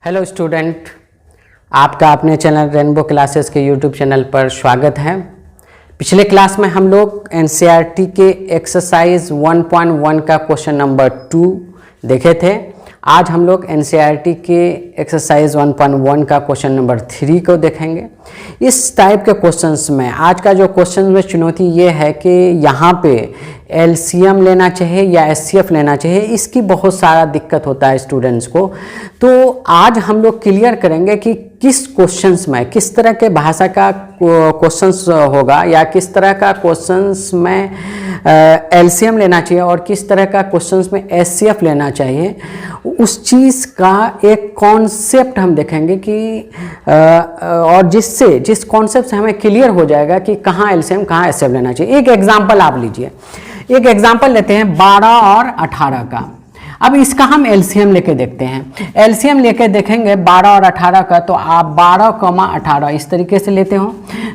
Hello student, आपका अपने channel rainbow classes के यूट्यूब चैनल पर स्वागत है। पिछले क्लास में हम लोग एनसीईआरटी के एक्सरसाइज 1.1 का क्वेश्चन नंबर 2 देखे थे। आज हम लोग एनसीईआरटी के एक्सरसाइज 1.1 का क्वेश्चन नंबर 3 को देखेंगे। इस टाइप के क्वेश्चंस में आज का जो क्वेश्चन में चुनौती ये है कि यहाँ पे एलसीएम लेना चाहिए या एचसीएफ लेना चाहिए, इसकी बहुत सारा दिक्कत होता है स्टूडेंट्स को। तो आज हम लोग क्लियर करेंगे कि किस क्वेश्चंस में किस तरह के भाषा का क्वेश्चंस होगा या किस तरह का क्वेश्चंस में एलसीएम लेना चाहिए और किस तरह का क्वेश्चंस में एचसीएफ लेना चाहिए। उस चीज़ का एक कॉन्सेप्ट हम देखेंगे कि और जिस कॉन्सेप्ट से हमें क्लियर हो जाएगा कि कहाँ एलसीएम कहाँ एचसीएफ लेना चाहिए। एक एग्जांपल आप लीजिए, एक एग्जांपल लेते हैं 12 और 18 का। अब इसका हम एलसीएम लेके देखते हैं। एलसीएम लेके देखेंगे 12 और 18 का, तो आप 12, 18 इस तरीके से लेते हो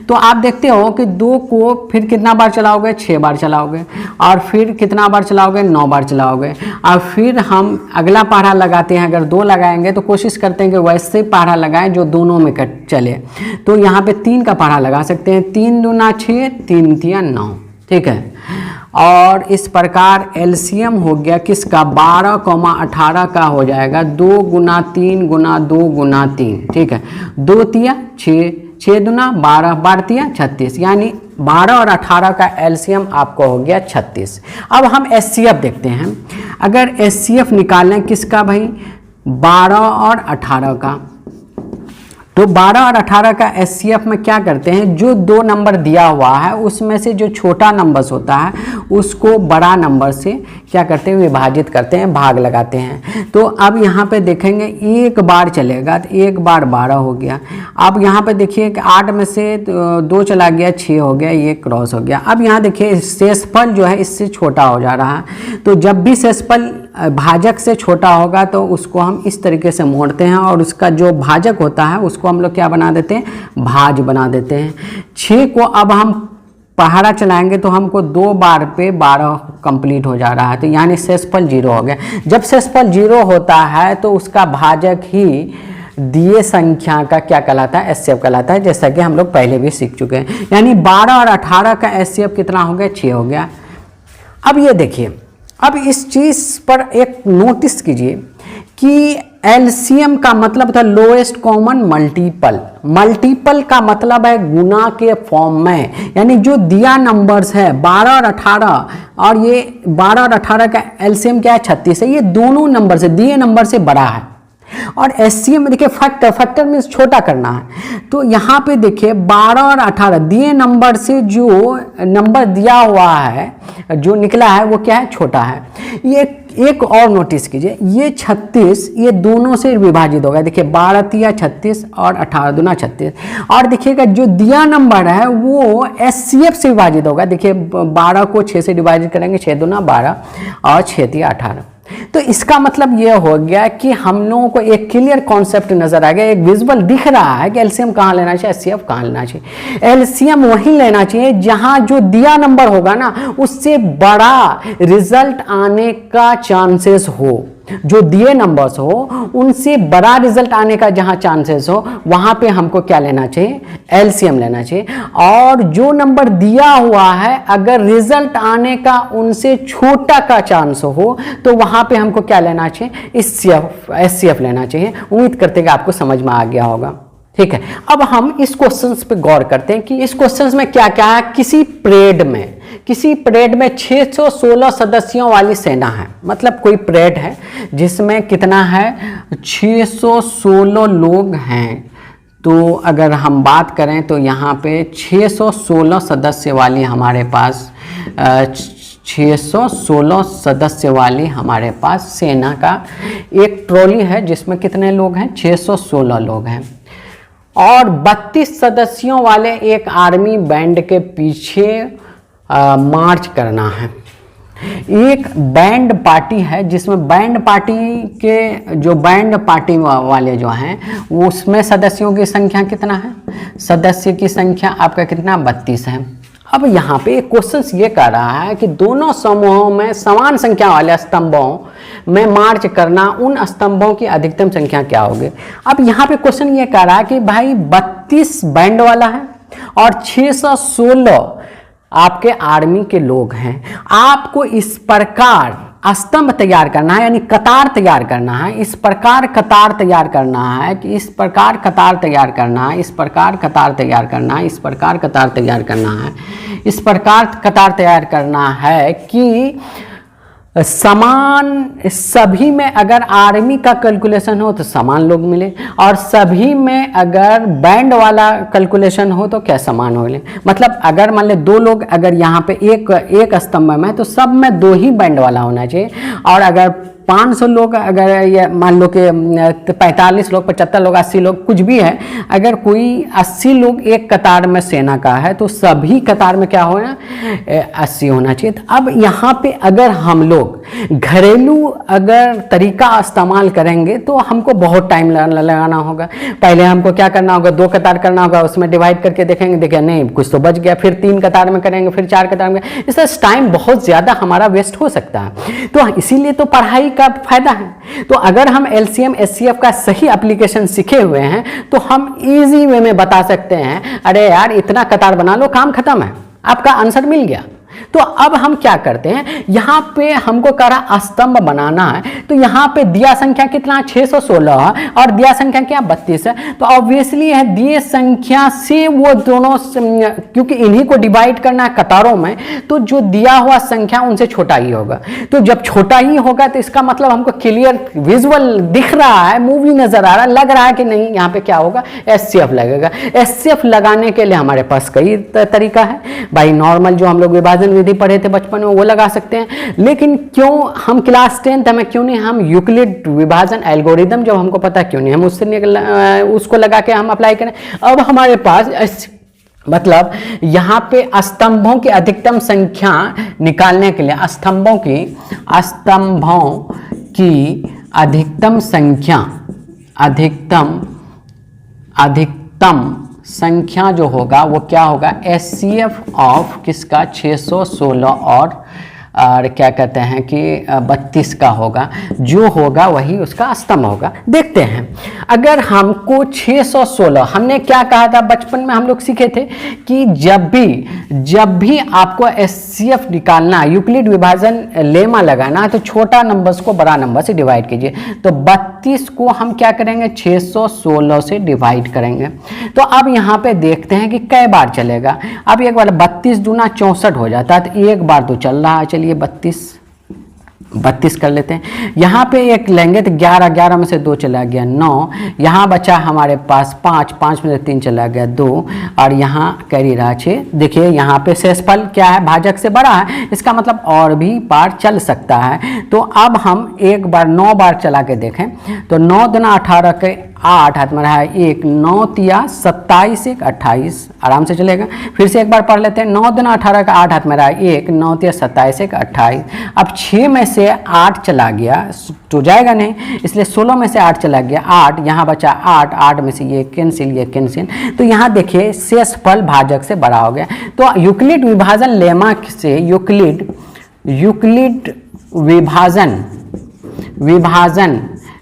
तो आप देखते हो कि 2 को फिर कितना बार चलाओगे, 6 बार चलाओगे, और फिर कितना बार चलाओगे, 9 बार चलाओगे। और फिर हम अगला पहाड़ा लगाते हैं। अगर 2 लगाएंगे तो कोशिश करते हैं कि वैसे पहाड़ा लगाएं जो दोनों में चले। तो यहाँ पे 3 का पहाड़ा लगा सकते हैं। 3 दूना 6, 3 तिया 9, ठीक है। और इस प्रकार एलसीएम हो गया किसका, 12, 18 का हो जाएगा 2 गुना 3 गुना 2 गुना 3, ठीक है। 2 तिया 6, 6 दूना 12, 12 तिया 36, यानी 12 और 18 का एलसीएम आपको हो गया 36। अब हम एचसीएफ देखते हैं। अगर एचसीएफ निकालें किसका भाई, 12 और 18 का, तो 12 और 18 का एचसीएफ में क्या करते हैं, जो 2 नंबर दिया हुआ है उसमें से जो छोटा नंबर्स होता है उसको बड़ा नंबर से क्या करते हैं, विभाजित करते हैं, भाग लगाते हैं। तो अब यहाँ पे देखेंगे एक बार चलेगा तो एक बार 12 हो गया। अब यहाँ पे देखिए कि 8 में से 2 चला गया, 6 हो गया, ये क्रॉस हो गया। अब यहाँ देखिए शेषफल जो है इससे छोटा हो जा रहा है। तो जब भी शेषफल भाजक से छोटा होगा तो उसको हम इस तरीके से मोड़ते हैं और उसका जो भाजक होता है उसको हम लोग क्या बना देते हैं, भाज बना देते हैं। 6 को अब हम पहाड़ा चलाएंगे तो हमको 2 बार पे 12 कंप्लीट हो जा रहा है, तो यानी शेषफल 0 हो गया। जब शेषफल 0 होता है तो उसका भाजक ही दिए संख्या का क्या कहलाता है, एचसीएफ कहलाता है, जैसा कि हम लोग पहले भी सीख चुके हैं। यानी 12 और 18 का एचसीएफ कितना हो गया, 6 हो गया। अब ये देखिए, अब इस चीज़ पर एक नोटिस कीजिए कि एलसीएम का मतलब था लोएस्ट कॉमन मल्टीपल। मल्टीपल का मतलब है गुना के फॉर्म में, यानी जो दिया नंबर्स है 12 और 18, और ये 12 और 18 का एलसीएम क्या है, 36 है। ये दोनों नंबर से, दिए नंबर से बड़ा है। और एचसीएम में देखिए फैक्टर मीन्स छोटा करना है। तो यहाँ पे देखिए 12 और 18 दिए नंबर से जो नंबर दिया हुआ है, जो निकला है वो क्या है, छोटा है। ये एक और नोटिस कीजिए, ये 36 ये दोनों से विभाजित होगा। देखिए 12 तिया 36 और 18 दूना 36। और देखिएगा जो दिया नंबर है वो एचसीएफ से विभाजित होगा। देखिए 12 को 6 से डिवाइड करेंगे, 6 दूना 12 और 6 तिया 18। तो इसका मतलब ये हो गया कि हम लोगों को एक क्लियर कॉन्सेप्ट नजर आ गया, एक विजुअल दिख रहा है कि एलसीएम कहाँ लेना चाहिए, एचसीएफ कहाँ लेना चाहिए। एलसीएम वहीं लेना चाहिए जहां जो दिया नंबर होगा ना उससे बड़ा रिजल्ट आने का चांसेस हो। जो दिए नंबर्स हो उनसे बड़ा रिजल्ट आने का जहां चांसेस हो वहां पे हमको क्या लेना चाहिए, एलसीएम लेना चाहिए। और जो नंबर दिया हुआ है अगर रिजल्ट आने का उनसे छोटा का चांस हो तो वहां पे हमको क्या लेना चाहिए, एचसीएफ लेना चाहिए। उम्मीद करते हैं कि आपको समझ में आ गया होगा, ठीक है। अब हम इस क्वेश्चंस पे गौर करते हैं कि इस क्वेश्चंस में क्या क्या है। किसी परेड में 616 सदस्यों वाली सेना है, मतलब कोई परेड है जिसमें कितना है, 616 लोग हैं। तो अगर हम बात करें तो यहाँ पे 616 सदस्य वाली हमारे पास 616 सदस्य वाली हमारे पास सेना का एक ट्रॉली है जिसमें कितने लोग हैं, 616 लोग हैं। और 32 सदस्यों वाले एक आर्मी बैंड के पीछे मार्च करना है। एक बैंड पार्टी है जिसमें बैंड पार्टी के जो बैंड पार्टी वाले जो हैं उसमें सदस्यों की संख्या कितना है, सदस्य की संख्या आपका कितना, 32 है। अब यहाँ पे एक क्वेश्चन ये कह रहा है कि दोनों समूहों में समान संख्या वाले स्तंभों में मार्च करना, उन स्तंभों की अधिकतम संख्या क्या होगी। अब यहाँ पे क्वेश्चन ये कह रहा है कि भाई 32 बैंड वाला है और 616 आपके आर्मी के लोग हैं, आपको इस प्रकार स्तंभ तैयार करना है, यानी कतार तैयार करना है, इस प्रकार कतार तैयार करना है कि इस प्रकार कतार तैयार करना है, इस प्रकार कतार तैयार करना है, इस प्रकार कतार तैयार करना है, इस प्रकार कतार तैयार करना है कि समान, सभी में अगर आर्मी का कैलकुलेशन हो तो समान लोग मिले, और सभी में अगर बैंड वाला कैलकुलेशन हो तो क्या समान हो। मतलब अगर मान ले 2 लोग अगर यहाँ पे एक स्तंभ में तो सब में 2 ही बैंड वाला होना चाहिए, और अगर 500 लोग अगर ये मान लो कि 45 लोग 75 लोग 80 लोग कुछ भी है, अगर कोई 80 लोग एक कतार में सेना का है तो सभी कतार में क्या होना 80 होना चाहिए। तो अब यहाँ पे अगर हम लोग घरेलू अगर तरीका इस्तेमाल करेंगे तो हमको बहुत टाइम लगाना होगा। पहले हमको क्या करना होगा, 2 कतार करना होगा, उसमें डिवाइड करके देखेंगे, देखिए नहीं कुछ तो बच गया, फिर 3 कतार में करेंगे, फिर 4 कतार में, इससे टाइम बहुत ज़्यादा हमारा वेस्ट हो सकता है। तो इसीलिए तो पढ़ाई का फायदा है। तो अगर हम एलसीएम एचसीएफ का सही एप्लीकेशन सीखे हुए हैं तो हम इजी वे में बता सकते हैं, अरे यार इतना कतार बना लो, काम खत्म है, आपका आंसर मिल गया। तो अब हम क्या करते हैं, यहाँ पे हमको कह रहा स्तंभ बनाना है, तो यहाँ पे दिया संख्या कितना 616 है और दिया संख्या क्या 32 है। तो ऑब्वियसली है दिए संख्या से वो दोनों, क्योंकि इन्हीं को डिवाइड करना है कतारों में, तो जो दिया हुआ संख्या उनसे छोटा ही होगा। तो जब छोटा ही होगा तो इसका मतलब हमको क्लियर विजुअल दिख रहा है, मूवी नजर आ रहा है, लग रहा है कि नहीं यहाँ पे क्या होगा एचसीएफ लगेगा। एचसीएफ लगाने के लिए हमारे पास कई तरीका है भाई। नॉर्मल जो हम लोग विभाजन विधि पढ़े थे बचपन में वो लगा सकते हैं, लेकिन क्यों हम क्लास 10th में क्यों नहीं हम यूक्लिड विभाजन एल्गोरिदम जो हमको पता क्यों नहीं हम उसको लगा के हम अप्लाई करें। अब हमारे पास मतलब यहाँ पे स्तंभों की अधिकतम संख्या निकालने के लिए स्तंभों की अधिकतम संख्या, अधिकतम संख्या जो होगा वो क्या होगा एचसीएफ ऑफ किसका 616 और क्या कहते हैं कि 32 का होगा, जो होगा वही उसका स्तंभ होगा। देखते हैं अगर हमको 616, हमने क्या कहा था बचपन में हम लोग सीखे थे कि जब भी आपको एचसीएफ निकालना है, यूक्लिड विभाजन लेमा लगाना है, तो छोटा नंबर्स को बड़ा नंबर से डिवाइड कीजिए। तो 32 को हम क्या करेंगे 616 से डिवाइड करेंगे। तो अब यहाँ पे देखते हैं कि कई बार चलेगा। अब एक बार 32 दूना 64 हो जाता है, तो एक बार तो चल रहा है, चलिए 32 कर लेते हैं। यहाँ पे एक लेंगे तो 11 में से 2 चला गया 9, यहाँ बचा हमारे पास 5 में से 3 चला गया 2, और यहाँ कैरी रहा 6। देखिए यहाँ पे शेषफल क्या है भाजक से बड़ा है, इसका मतलब और भी बार चल सकता है। तो अब हम एक बार 9 बार चला के देखें तो 9 दूना 18 के 8 हाथ में रहा है 1, 9 तिया 27 1 28, आराम से चलेगा। फिर से एक बार पढ़ लेते हैं 9 दूना 18 का 8 हाथ में रहा है 1, 9 तिया 27 1 28। अब 6 में से 8 चला गया तो जाएगा नहीं, इसलिए 16 में से 8 चला गया 8, यहाँ बचा 8 में से ये कैंसिल। तो यहाँ देखिए शेषफल भाजक से बड़ा हो गया। तो यूक्लिड विभाजन लेमा से यूक्लिड विभाजन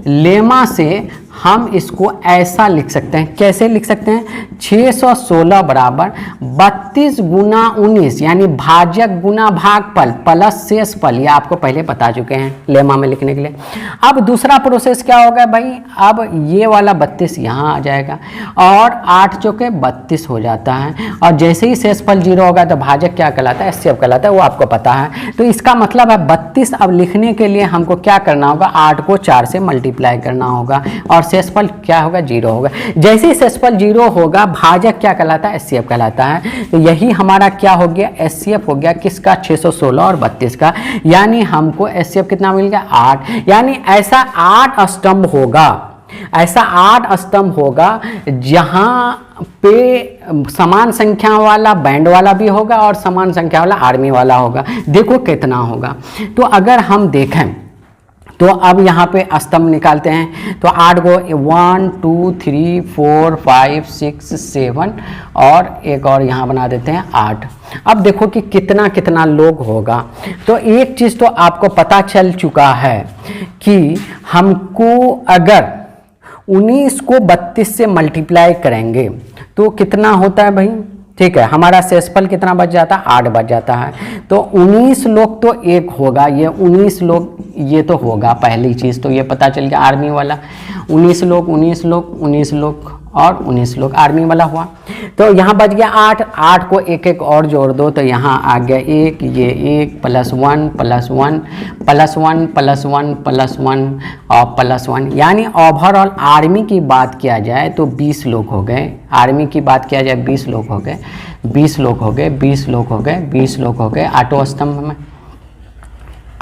लेमा से हम इसको ऐसा लिख सकते हैं। कैसे लिख सकते हैं 616 बराबर 32 गुना 19, यानी भाजक गुना भागफल प्लस शेषफल, ये आपको पहले बता चुके हैं लेमा में लिखने के लिए। अब दूसरा प्रोसेस क्या होगा भाई, अब ये वाला 32 यहाँ आ जाएगा और 8 चौके 32 हो जाता है, और जैसे ही शेषफल 0 होगा तो भाजक क्या कहलाता है एचसीएफ कहलाता है, वो आपको पता है। तो इसका मतलब है 32 अब लिखने के लिए हमको क्या करना होगा 8 को 4 से मल्टीप्लाई करना होगा, और शेषफल क्या होगा 0 होगा। जैसे ही शेषफल 0 होगा भाजक क्या कहलाता है एचसीएफ कहलाता है। तो यही हमारा क्या हो गया एचसीएफ हो गया किसका 616 और 32 का, यानी हमको एचसीएफ कितना मिल गया 8। यानी ऐसा 8 स्तंभ होगा जहां पे समान संख्या वाला बैंड वाला भी होगा और समान संख्या वाला आर्मी वाला होगा। देखो कितना होगा। तो अगर हम देखें तो अब यहाँ पे स्तंभ निकालते हैं। तो 8 गो 1 2 3 4 5 6 7 और एक और यहाँ बना देते हैं 8। अब देखो कि कितना कितना लोग होगा। तो एक चीज़ तो आपको पता चल चुका है कि हमको अगर 19 को 32 से मल्टीप्लाई करेंगे तो कितना होता है भाई, ठीक है, हमारा शेषफल कितना बच जाता है, 8 बच जाता है। तो 19 लोग तो एक होगा, ये 19 लोग ये तो होगा, पहली चीज़ तो ये पता चल गया आर्मी वाला। 19 लोग 19 लोग 19 लोग और 19 लोग आर्मी वाला हुआ। तो यहाँ बच गया 8, 8 को एक एक और जोड़ दो तो यहाँ आ गया 1, ये 1 +1 +1 +1 +1 +1 और +1, यानी ओवरऑल आर्मी की बात किया जाए तो 20 लोग हो गए। आर्मी की बात किया जाए 20 लोग हो गए, 20 लोग हो गए, 20 लोग हो गए, 20 लोग हो गए। आठों स्तंभ में,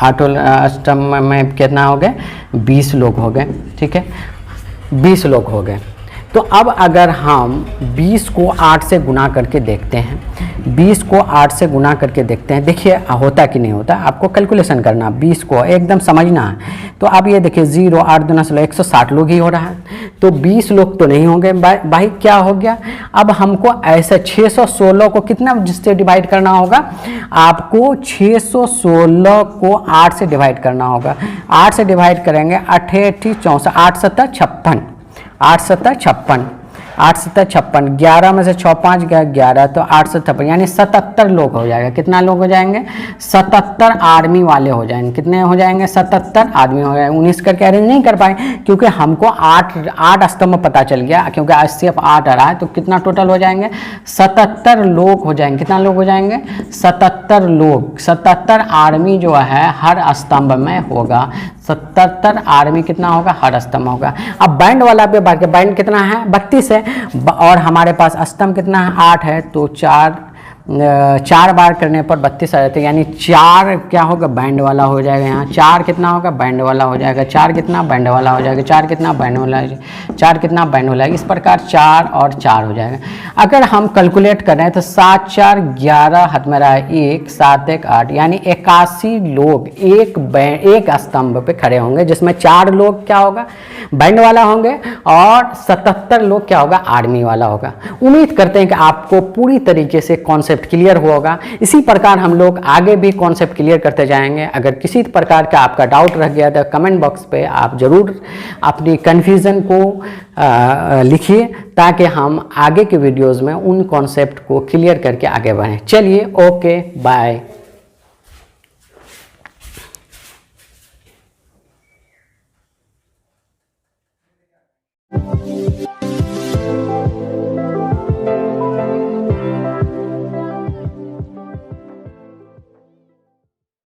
आठों स्तंभ में कितना हो गए, 20 लोग हो गए, ठीक है, 20 लोग हो गए। तो अब अगर हम 20 को 8 से गुना करके देखते हैं, 20 को 8 से गुना करके देखते हैं, देखिए होता कि नहीं होता, आपको कैलकुलेशन करना, 20 को एकदम समझना है। तो अब ये देखिए 0 8 दूना 16, 160 लोग ही हो रहा है। तो 20 लोग तो नहीं होंगे भाई, क्या हो गया, अब हमको ऐसे 616 को कितना जिससे डिवाइड करना होगा, आपको 616 को 8 से डिवाइड करना होगा। 8 से डिवाइड करेंगे, 8 8 64, 8 7 56, 8 7 56, 8 7 56, 11 में से 6 5 गया 11, तो 8 से 56 यानी 77 लोग हो जाएगा। कितना लोग हो जाएंगे, 77 आर्मी वाले हो जाएंगे। कितने हो जाएंगे, 77 आदमी हो जाएंगे। 19 करके अरेंज नहीं कर पाए क्योंकि हमको 8 स्तंभ पता चल गया, क्योंकि सिर्फ 8 आ रहा है। तो कितना टोटल हो जाएंगे, 77 लोग हो जाएंगे। कितना लोग हो जाएंगे, 77 लोग। 77 आर्मी जो है हर स्तंभ में होगा, 77 आर्मी कितना होगा, हर स्तंभ होगा। अब बैंड वाला पे बाकी, बैंड कितना है, 32 है, और हमारे पास स्तंभ कितना है, 8 है। तो 4 बार करने पर 32 आ जाते हैं, यानी 4 क्या होगा, बैंड वाला हो जाएगा। यहाँ 4 कितना होगा, बैंड वाला हो जाएगा। 4 कितना, बैंड वाला हो जाएगा। 4 कितना, बैंड वाला, 4 कितना, बैंड वाला। इस प्रकार 4 और 4 हो जाएगा। अगर हम कैलकुलेट करें तो 7 4 11, हाथ में रहा 1, 7 1 8, यानी 81 लोग एक स्तंभ पे खड़े होंगे, जिसमें 4 लोग क्या होगा, बैंड वाला होंगे, और 77 लोग क्या होगा, आर्मी वाला होगा। उम्मीद करते हैं कि आपको पूरी तरीके से कॉन्सेप्ट क्लियर होगा। इसी प्रकार हम लोग आगे भी कॉन्सेप्ट क्लियर करते जाएंगे। अगर किसी प्रकार का आपका डाउट रह गया तो कमेंट बॉक्स पे आप ज़रूर अपनी कन्फ्यूज़न को लिखिए, ताकि हम आगे के वीडियोज़ में उन कॉन्सेप्ट को क्लियर करके आगे बढ़ें। चलिए, ओके, बाय।